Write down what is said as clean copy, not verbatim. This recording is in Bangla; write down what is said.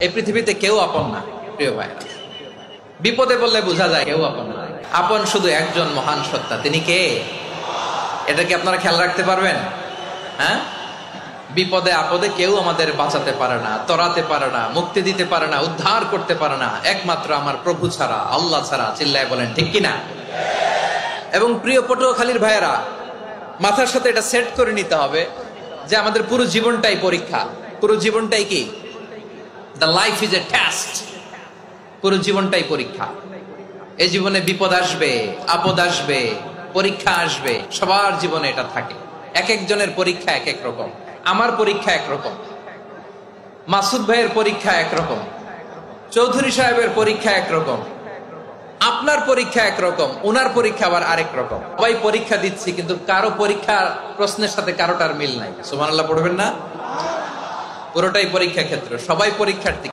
এই পৃথিবীতে কেউ আপন না প্রিয় ভাই। বিপদে বললে বোঝা যায় কেউ আপন না। আপন শুধু একজন মহান সত্তা, তিনি কে? এটা কি আপনারা খেয়াল রাখতে পারবেন? হ্যাঁ, বিপদে আপদে কেউ আমাদের বাঁচাতে পারে না, তরাতে পারে না, মুক্তি দিতে পারে না, উদ্ধার করতে পারে না, একমাত্র আমার প্রভু ছাড়া, আল্লাহ ছাড়া। চিল্লায় বলেন ঠিক কিনা? এবং প্রিয় পটুয়াখালীর ভাইয়েরা, মাথার সাথে এটা সেট করে নিতে হবে যে আমাদের পুরো জীবনটাই পরীক্ষা। পুরো জীবনটাই কি? The life is a test. পুরো জীবনটাই পরীক্ষা। এই জীবনে বিপদ আসবে, আপদ আসবে, পরীক্ষা আসবে, সবার জীবনে এটা থাকে। এক একজনের পরীক্ষা এক এক রকম। আমার পরীক্ষা একরকম, মাসুদ ভাইয়ের পরীক্ষা একরকম, চৌধুরী সাহেবের পরীক্ষা একরকম, আপনার পরীক্ষা একরকম, উনার পরীক্ষা আবার আরেক রকম। সবাই পরীক্ষা দিচ্ছি, কিন্তু কারো পরীক্ষা প্রশ্নের সাথে কারোটার মিল নাই। সুবহানাল্লাহ পড়বেন না? পুরোটাই পরীক্ষা ক্ষেত্র, সবাই পরীক্ষার্থী।